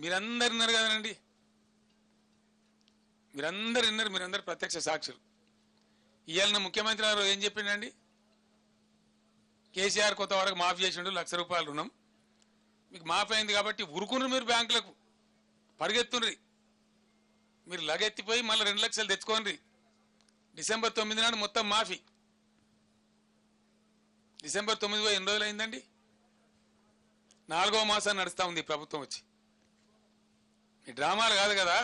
మీరందరు విన్నారు కదండి, మీరందరు విన్నారు, మీరందరు ప్రత్యక్ష సాక్షులు. ఇవాళ ముఖ్యమంత్రి గారు ఏం చెప్పిండండి? కేసీఆర్ కొత్త వరకు మాఫీ చేసిండు, ₹1,00,000 రుణం మీకు మాఫీ అయింది కాబట్టి ఉరుకున్నారు మీరు బ్యాంకులకు, పరిగెత్తుండ్రి. మీరు లగెత్తిపోయి మళ్ళీ 2 లక్షలు తెచ్చుకోండి. డిసెంబర్ 9 నాడు మొత్తం మాఫీ. డిసెంబర్ 9 పోయి ఎన్ని రోజులు అయిందండి? 4వ మాసం నడుస్తూ ఉంది ప్రభుత్వం వచ్చి. ఈ డ్రామాలు కాదు కదా.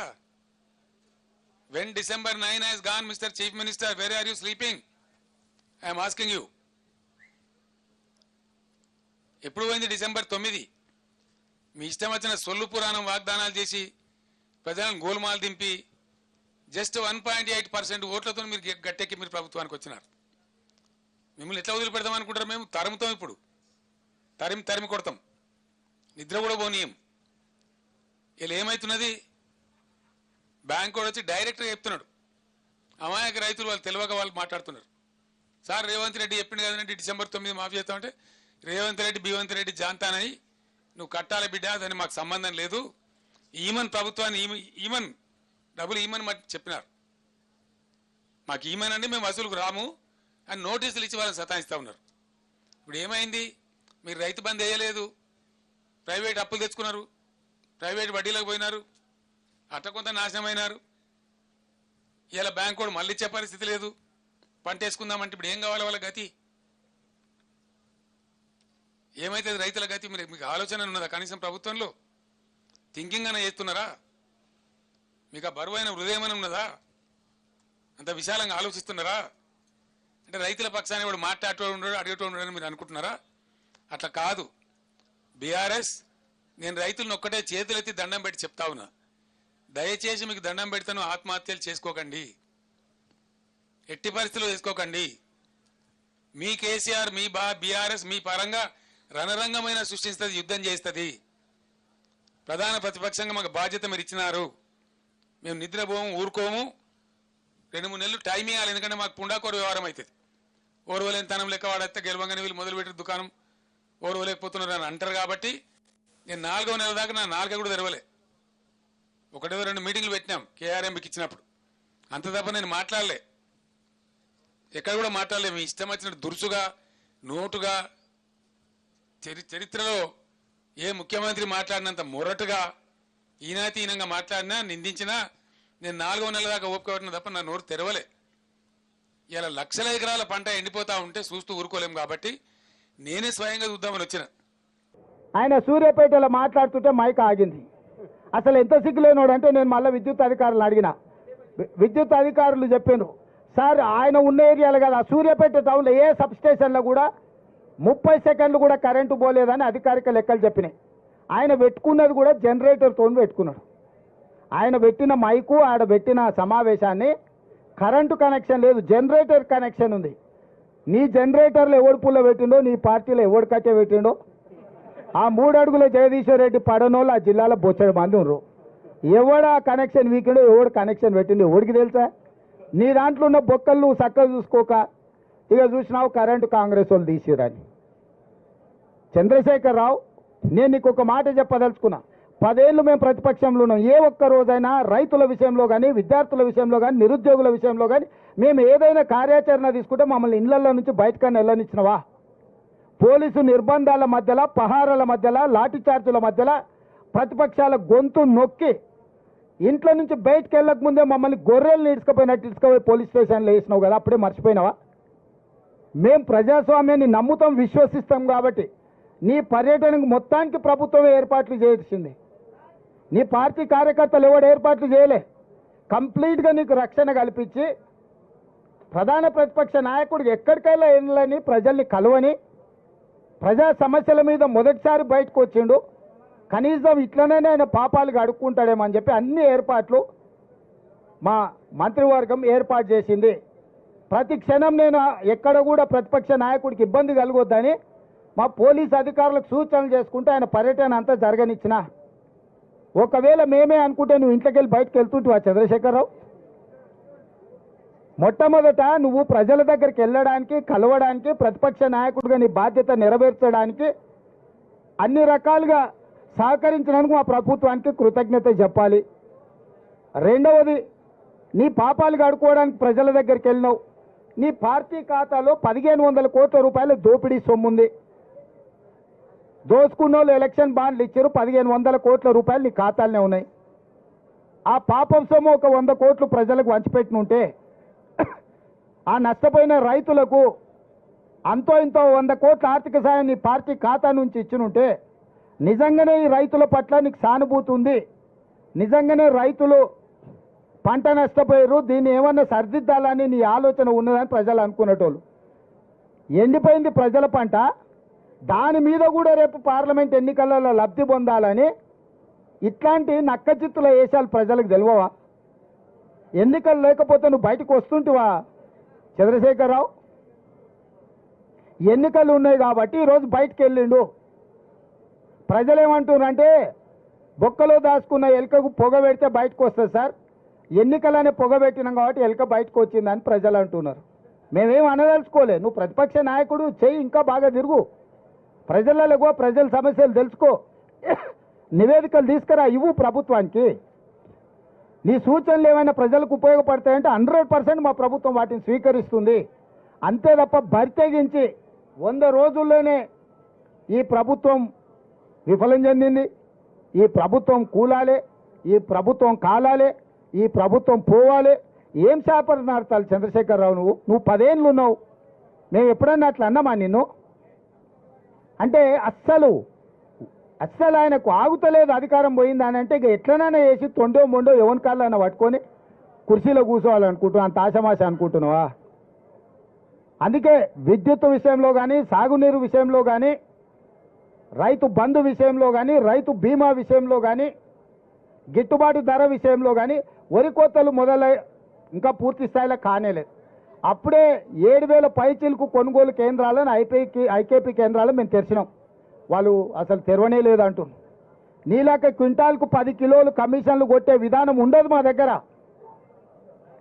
When December 9 has gone, Mr. Chief Minister, where are you sleeping? I am asking you. ఎప్పుడు పోయింది December 9? మీ ఇష్టం వచ్చిన సొల్లు పురాణం వాగ్దానాలు చేసి ప్రజలను గోల్మాలు దింపి జస్ట్ 1.8% ఓట్లతో మీరు గట్టెక్కి మీరు ప్రభుత్వానికి వచ్చినారు. మిమ్మల్ని ఎట్లా వదిలిపెడతాం అనుకుంటారు? మేము తరుముతాం, ఇప్పుడు తరిమి కొడతాం, నిద్ర కూడా పోనీయం. వీళ్ళు ఏమవుతున్నది? బ్యాంకు కూడా వచ్చి డైరెక్ట్గా చెప్తున్నాడు. అమాయక రైతులు వాళ్ళు తెలియక వాళ్ళు మాట్లాడుతున్నారు. సార్ రేవంత్ రెడ్డి చెప్పింది కదండి December 9 మాఫీ చేస్తామంటే, రేవంత్ రెడ్డి బీవంత్ రెడ్డి జాంతానని నువ్వు కట్టాలి బిడ్డ, దాన్ని మాకు సంబంధం లేదు, ఈమన్ ప్రభుత్వాన్ని ఈమన్ డబ్బులు ఈమన్ చెప్పినారు. మాకు ఈమన్ అంటే మేము వసూలుకు రాము అని నోటీసులు ఇచ్చి వాళ్ళని సతాయిస్తూ ఉన్నారు. ఇప్పుడు ఏమైంది? మీరు రైతు బంద్ వేయలేదు, ప్రైవేట్ అప్పులు తెచ్చుకున్నారు, ప్రైవేట్ వడ్డీలకు పోయినారు, అట్ట కొంత నాశనమైనారు. ఇలా బ్యాంకు కూడా మళ్ళీ ఇచ్చే పరిస్థితి లేదు. పంట వేసుకుందామంటే ఇప్పుడు ఏం కావాలి వాళ్ళ గతి? ఏమైతుంది రైతుల గతి? మీకు ఆలోచన ఉన్నదా? కనీసం ప్రభుత్వంలో థింకింగ్ అన్న చేస్తున్నారా? మీకు ఆ బరువైన హృదయం అని ఉన్నదా? అంత విశాలంగా ఆలోచిస్తున్నారా? అంటే రైతుల పక్షాన్ని వాడు మాట్లాడేటోడు ఉండడు, అడిగేటోడు ఉండడని మీరు అనుకుంటున్నారా? అట్లా కాదు. బీఆర్ఎస్, నేను రైతులను ఒక్కటే చేతులెత్తి దండం పెట్టి చెప్తా ఉన్నా, దయచేసి మీకు దండం పెడతాను, ఆత్మహత్యలు చేసుకోకండి, ఎట్టి పరిస్థితుల్లో చేసుకోకండి. మీ కేసీఆర్, మీ బీఆర్ఎస్ మీ పరంగా రణరంగమైన సృష్టిస్తుంది, యుద్ధం చేస్తుంది. ప్రధాన ప్రతిపక్షంగా మాకు బాధ్యత మీరు ఇచ్చినారు. మేము నిద్రపోము, ఊరుకోము. 2-3 నెలలు టైం ఇవ్వాలి, ఎందుకంటే మాకు పుండాకోరు వ్యవహారం అవుతుంది. ఓర్వలేని తనం లెక్క వాడైతే గెలవంగానే వీళ్ళు మొదలుపెట్టిన దుకాణం ఓర్వలేకపోతున్నారు అని అంటారు. కాబట్టి నేను 4వ నెల దాకా నా 4 కూడా తెరవలే. 1-2 మీటింగ్లు పెట్టినాం కేఆర్ఎంకి ఇచ్చినప్పుడు, అంత తప్ప నేను మాట్లాడలే, ఎక్కడ కూడా మాట్లాడలే. మీ ఇష్టం వచ్చినట్టు దురుసుగా, నోటుగా, చరిత్రలో ఏ ముఖ్యమంత్రి మాట్లాడినంత మొరటుగా, ఈనాతీనంగా మాట్లాడినా, నిందించినా నేను 4వ నెల దాకా ఓపికబట్టిన తప్ప నా నోరు తెరవలే. ఇలా లక్షల ఎకరాల పంట ఎండిపోతా ఉంటే చూస్తూ ఊరుకోలేము. కాబట్టి నేనే స్వయంగా చూద్దామని వచ్చిన. ఆయన సూర్యాపేటలో మాట్లాడుతుంటే మైక్ ఆగింది. అసలు ఎంత సిగ్గులేనోడు అంటే, నేను మళ్ళీ విద్యుత్ అధికారులు అడిగిన, విద్యుత్ అధికారులు చెప్పాను, సార్ ఆయన ఉన్న ఏరియాలు కదా, సూర్యాపేట టౌన్లో ఏ సబ్ స్టేషన్లో కూడా 30 సెకండ్లు కూడా కరెంటు పోలేదని అధికారిక లెక్కలు చెప్పినాయి. ఆయన పెట్టుకున్నది కూడా జనరేటర్తో పెట్టుకున్నాడు. ఆయన పెట్టిన మైకు, ఆడ పెట్టిన సమావేశాన్ని కరెంటు కనెక్షన్ లేదు, జనరేటర్ కనెక్షన్ ఉంది. నీ జనరేటర్లో ఎవడు పుల్ల పెట్టిండో, నీ పార్టీలో ఎవడు కట్టే పెట్టిండో, ఆ 3 అడుగుల జగదీశ్వర్ రెడ్డి పడనోళ్ళు ఆ జిల్లాలో బొచ్చడి మంది ఉన్నారు. ఎవడు ఆ కనెక్షన్ వీకిండో, ఎవడు కనెక్షన్ పెట్టిండో ఎవడికి తెలుసా? నీ దాంట్లో ఉన్న బొక్కలు నువ్వు చక్కగా చూసుకోక ఇక చూసినావు కరెంటు కాంగ్రెస్ వాళ్ళు తీసిరని. చంద్రశేఖర్ రావు, నేను నీకు ఒక మాట చెప్పదలుచుకున్నా. 10 ఏళ్ళు మేము ప్రతిపక్షంలో ఉన్నాం. ఏ ఒక్క రోజైనా రైతుల విషయంలో కానీ, విద్యార్థుల విషయంలో కానీ, నిరుద్యోగుల విషయంలో కానీ మేము ఏదైనా కార్యాచరణ తీసుకుంటే మమ్మల్ని ఇళ్లలో నుంచి బయటకన్నా వెళ్ళనిచ్చినవా? పోలీసు నిర్బంధాల మధ్యలో, పహారాల మధ్యలో, లాఠీ చార్జీల మధ్యలో ప్రతిపక్షాల గొంతు నొక్కి ఇంట్లో నుంచి బయటకు వెళ్ళక ముందే మమ్మల్ని గొర్రెలు ఇసుకపోయినట్టు ఇసుకపోయి పోలీస్ స్టేషన్లో వేసినావు కదా, అప్పుడే మర్చిపోయినావా? మేము ప్రజాస్వామ్యాన్ని నమ్ముతాం, విశ్వసిస్తాం. కాబట్టి నీ పర్యటనకు మొత్తానికి ప్రభుత్వమే ఏర్పాట్లు చేసింది. నీ పార్టీ కార్యకర్తలు ఎవడు ఏర్పాట్లు చేయలే. కంప్లీట్గా నీకు రక్షణ కల్పించి ప్రధాన ప్రతిపక్ష నాయకుడికి ఎక్కడికైనా వెళ్ళని, ప్రజల్ని కలవని, ప్రజా సమస్యల మీద మొదటిసారి బయటకు వచ్చిండు. కనీసం ఇట్లనే ఆయన పాపాలు అడుక్కుంటాడేమో అని చెప్పి అన్ని ఏర్పాట్లు మా మంత్రివర్గం ఏర్పాటు చేసింది. ప్రతి క్షణం నేను ఎక్కడ కూడా ప్రతిపక్ష నాయకుడికి ఇబ్బంది కలగొద్దని మా పోలీస్ అధికారులకు సూచనలు చేసుకుంటే ఆయన పర్యటన అంతా జరగనిచ్చిన. ఒకవేళ మేమే అనుకుంటే నువ్వు ఇంట్లోకి వెళ్ళి బయటకు వెళ్తుంటావా చంద్రశేఖరరావు? మొట్టమొదట నువ్వు ప్రజల దగ్గరికి వెళ్ళడానికి, కలవడానికి, ప్రతిపక్ష నాయకుడిగా నీ బాధ్యత నెరవేర్చడానికి అన్ని రకాలుగా సహకరించినందుకు మా ప్రభుత్వానికి కృతజ్ఞత చెప్పాలి. రెండవది, నీ పాపాలు కడుక్కోవడానికి ప్రజల దగ్గరికి వెళ్ళినావు. నీ పార్టీ ఖాతాలో 1500 కోట్ల రూపాయల దోపిడీ సొమ్ముంది. దోసుకున్న వాళ్ళు ఎలక్షన్ బాండ్లు ఇచ్చారు, 1500 కోట్ల రూపాయలు నీ ఖాతాలనే ఉన్నాయి. ఆ పాపం సొమ్ము ఒక 100 కోట్లు ప్రజలకు వంచిపెట్టినుంటే ఆ నష్టపోయిన రైతులకు అంతో ఇంతో 100 కోట్ల ఆర్థిక సాయం నీ పార్టీ ఖాతా నుంచి ఇచ్చినుంటే నిజంగానే ఈ రైతుల పట్ల నీకు సానుభూతి ఉంది, నిజంగానే రైతులు పంట నష్టపోయారు, దీన్ని ఏమన్నా సరిదిద్దాలని నీ ఆలోచన ఉన్నదని ప్రజలు అనుకునేటోళ్ళు. ఎండిపోయింది ప్రజల పంట, దాని మీద కూడా రేపు పార్లమెంట్ ఎన్నికలలో లబ్ధి పొందాలని ఇట్లాంటి నక్కచిత్తుల వేషాలు ప్రజలకు తెలియవా? ఎన్నికలు లేకపోతే నువ్వు బయటకు వస్తుంటివా చంద్రశేఖరరావు? ఎన్నికలు ఉన్నాయి కాబట్టి ఈరోజు బయటకు వెళ్ళిండు. ప్రజలు ఏమంటున్నారంటే బొక్కలో దాచుకున్న ఎలుకకు పొగ పెడితే బయటకు వస్తుంది సార్, ఎన్నికలనే పొగ పెట్టినాం కాబట్టి ఎలుక బయటకు వచ్చిందని ప్రజలు అంటున్నారు. మేమేం అనదలుచుకోలే, నువ్వు ప్రతిపక్ష నాయకుడు చెయ్యి, ఇంకా బాగా తిరుగు, ప్రజలలో ప్రజల సమస్యలు తెలుసుకో, నివేదికలు తీసుకురా, ఇవ్వు ప్రభుత్వానికి. నీ సూచనలు ఏమైనా ప్రజలకు ఉపయోగపడతాయంటే 100% మా ప్రభుత్వం వాటిని స్వీకరిస్తుంది. అంతే తప్ప బరితెగించి 100 రోజుల్లోనే ఈ ప్రభుత్వం విఫలం చెందింది, ఈ ప్రభుత్వం కూలాలే, ఈ ప్రభుత్వం కాలాలే, ఈ ప్రభుత్వం పోవాలి, ఏం శాపలు నాడతారు చంద్రశేఖరరావు? నువ్వు 10 ఏళ్ళు ఉన్నావు, మేము ఎప్పుడన్నా అట్లా అన్నామా నిన్ను? అంటే అస్సలు ఆయనకు ఆగుతలేదు, అధికారం పోయింది అని అంటే ఇక ఎట్లనైనా వేసి తొండో మొండో ఎవరి కాళ్ళైనా పట్టుకొని కుర్చీలో కూర్చోవాలనుకుంటున్నావు, అంత ఆశమాశ అనుకుంటున్నావా? అందుకే విద్యుత్ విషయంలో కానీ, సాగునీరు విషయంలో కానీ, రైతు బంధు విషయంలో కానీ, రైతు బీమా విషయంలో కానీ, గిట్టుబాటు ధర విషయంలో కానీ వరి కోతలు మొదలై ఇంకా పూర్తి స్థాయిలో కానేలేదు. అప్పుడే 7000 పైచీలకు కొనుగోలు కేంద్రాలను ఐకేపీ కేంద్రాలను మేము తెరిచినాం, వాళ్ళు అసలు తెరవనే లేదంటున్నారు. నీలాక క్వింటాల్కు 10 కిలోలు కమిషన్లు కొట్టే విధానం ఉండదు మా దగ్గర.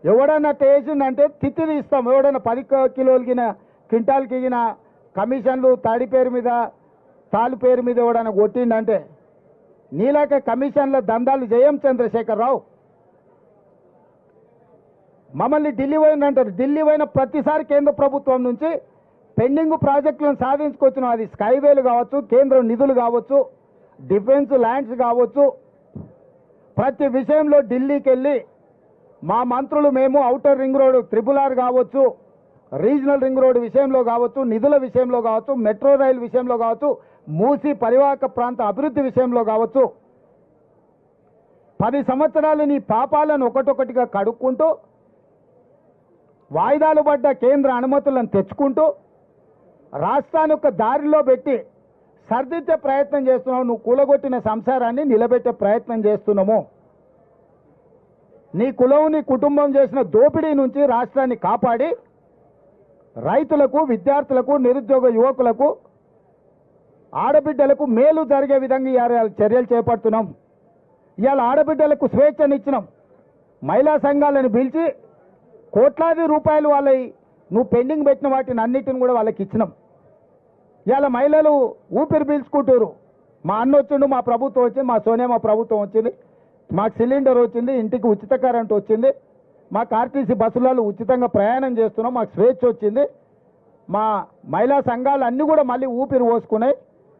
ఎవడన్నా వేసిందంటే తిత్తి తీస్తాం. ఎవడన్నా 10 కిలోలు గిన క్వింటాల్కి గిన కమిషన్లు తడి పేరు మీద తాలు పేరు మీద ఎవడన్నా కొట్టిండంటే నీలాక కమిషన్ల దందాలు చేయం చంద్రశేఖరరావు. మమ్మల్ని ఢిల్లీ పోయిందంటారు, ఢిల్లీ పోయిన ప్రతిసారి కేంద్ర ప్రభుత్వం నుంచి పెండింగ్ ప్రాజెక్టులను సాధించుకొచ్చినాం. అది స్కైవేలు కావచ్చు, కేంద్ర నిధులు కావచ్చు, డిఫెన్స్ ల్యాండ్స్ కావచ్చు, ప్రతి విషయంలో ఢిల్లీకి వెళ్ళి మా మంత్రులు మేము ఔటర్ రింగ్ రోడ్ RRR కావచ్చు, రీజనల్ రింగ్ రోడ్ విషయంలో కావచ్చు, నిధుల విషయంలో కావచ్చు, మెట్రో రైలు విషయంలో కావచ్చు, మూసి పరివాహక ప్రాంత అభివృద్ధి విషయంలో కావచ్చు, 10 సంవత్సరాలు నీ పాపాలను ఒకటొకటిగా కడుక్కుంటూ వాయిదాలు పడ్డ కేంద్ర అనుమతులను తెచ్చుకుంటూ రాష్ట్రాన్ని ఒక దారిలో పెట్టి సర్దిద్దే ప్రయత్నం చేస్తున్నావు. నువ్వు కూలగొట్టిన సంసారాన్ని నిలబెట్టే ప్రయత్నం చేస్తున్నాము. నీ కులం, నీ కుటుంబం చేసిన దోపిడీ నుంచి రాష్ట్రాన్ని కాపాడి రైతులకు, విద్యార్థులకు, నిరుద్యోగ యువకులకు, ఆడబిడ్డలకు మేలు జరిగే విధంగా ఇవాళ చర్యలు చేపడుతున్నాం. ఇవాళ ఆడబిడ్డలకు స్వేచ్ఛనిచ్చినాం. మహిళా సంఘాలను పిలిచి కోట్లాది రూపాయలు వాళ్ళవి నువ్వు పెండింగ్ పెట్టిన వాటిని అన్నిటిని కూడా వాళ్ళకి ఇచ్చినాం. ఇవాళ మహిళలు ఊపిరి పీల్చుకుంటారు. మా అన్న వచ్చిండు, మా ప్రభుత్వం వచ్చింది, మా సోనియా మా ప్రభుత్వం వచ్చింది, మాకు సిలిండర్ వచ్చింది, ఇంటికి ఉచిత కరెంట్ వచ్చింది, మాకు ఆర్టీసీ బస్సులలో ఉచితంగా ప్రయాణం చేస్తున్నాం, మాకు స్వేచ్ఛ వచ్చింది. మా మహిళా సంఘాలు అన్నీ కూడా మళ్ళీ ఊపిరి పోసుకున్నాయి.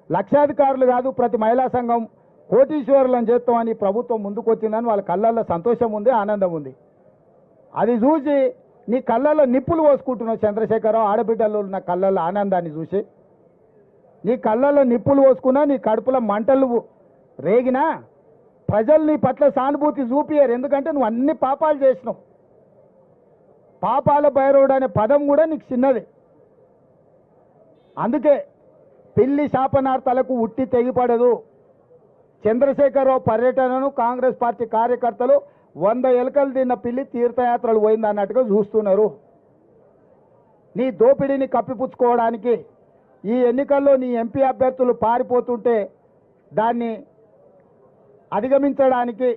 లక్షాధికారులు కాదు, ప్రతి మహిళా సంఘం కోటీశ్వరులను చేస్తామని ప్రభుత్వం ముందుకు వచ్చిందని వాళ్ళ కళ్ళల్లో సంతోషం ఉంది, ఆనందం ఉంది. అది చూసి నీ కళ్ళల్లో నిప్పులు పోసుకుంటున్నావు చంద్రశేఖరరావు. ఆడబిడ్డలు ఉన్న కళ్ళల్లో ఆనందాన్ని చూసి నీ కళ్ళల్లో నిప్పులు పోసుకున్నా, నీ కడుపులో మంటలు రేగినా ప్రజలు నీ పట్ల సానుభూతి చూపియరు. ఎందుకంటే నువ్వు అన్ని పాపాలు చేసినావు. పాపాల భైరవుడు అనే పదం కూడా నీకు చిన్నది. అందుకే పిల్లి శాపనార్థాలకు ఉట్టి తెగిపడదు. చంద్రశేఖరరావు పర్యటనను కాంగ్రెస్ పార్టీ కార్యకర్తలు 100 ఎలుకలు తిన్న పిల్లి తీర్థయాత్రలు పోయింది అన్నట్టుగా చూస్తున్నారు. నీ దోపిడీని కప్పిపుచ్చుకోవడానికి ఈ ఎన్నికల్లో నీ ఎంపీ అభ్యర్థులు పారిపోతుంటే దాన్ని అధిగమించడానికి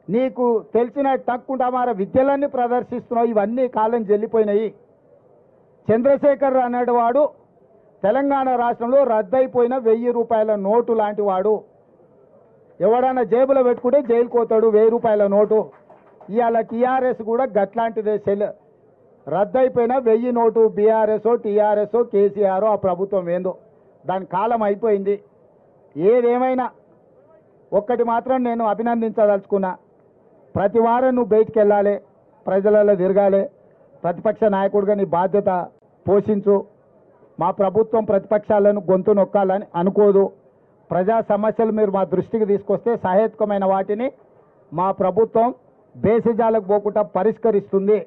నీకు తెలిసిన టక్కుంటమార విద్యలన్నీ ప్రదర్శిస్తున్నావు. ఇవన్నీ కాలం చెల్లిపోయినాయి. చంద్రశేఖర్ అనేవాడు తెలంగాణ రాష్ట్రంలో రద్దయిపోయిన 1000 రూపాయల నోటు లాంటి వాడు. ఎవడన్నా జేబులో పెట్టుకుంటే జైలుకు పోతాడు 1000 రూపాయల నోటు. ఇవాళ టీఆర్ఎస్ కూడా గట్లాంటిదే సెల్ రద్దయిపోయిన 1000 నోటు బీఆర్ఎస్ టీఆర్ఎస్ కేసీఆర్ ఆ ప్రభుత్వం ఏందో దాని కాలం అయిపోయింది. ఏదేమైనా ఒక్కటి మాత్రం నేను అభినందించదలుచుకున్నా, ప్రతి వారం నువ్వు బయటికి వెళ్ళాలి, ప్రజలలో తిరగాలి, ప్రతిపక్ష నాయకుడిగా నీ బాధ్యత పోషించు. మా ప్రభుత్వం ప్రతిపక్షాలను గొంతు నొక్కాలని అనుకోదు. ప్రజా సమస్యలు మీరు మా దృష్టికి తీసుకొస్తే సహేతుకమైన వాటిని మా ప్రభుత్వం బేసిజాలకు పోకుండా పరిష్కరిస్తుంది.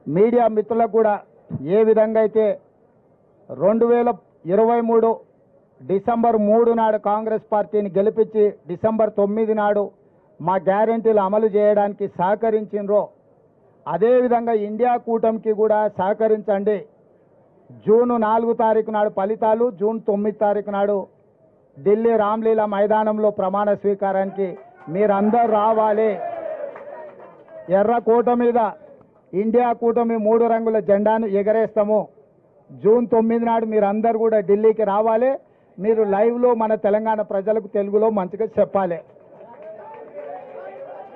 మీడియా మిత్రులకు కూడా ఏ విధంగా అయితే 2023 డిసెంబర్ 3 నాడు కాంగ్రెస్ పార్టీని గెలిపించి డిసెంబర్ 9 నాడు మా గ్యారెంటీలు అమలు చేయడానికి సహకరించినరో అదేవిధంగా ఇండియా కూటమికి కూడా సహకరించండి. జూన్ 4 తారీఖు నాడు ఫలితాలు, జూన్ 9 తారీఖు నాడు ఢిల్లీ రామ్లీలా మైదానంలో ప్రమాణ స్వీకారానికి మీరందరూ రావాలి. ఎర్రకోట మీద ఇండియా కూటమి 3 రంగుల జెండాను ఎగరేస్తాము. జూన్ 9 నాడు మీరందరూ కూడా ఢిల్లీకి రావాలి. మీరు లైవ్లో మన తెలంగాణ ప్రజలకు తెలుగులో మంచిగా చెప్పాలి.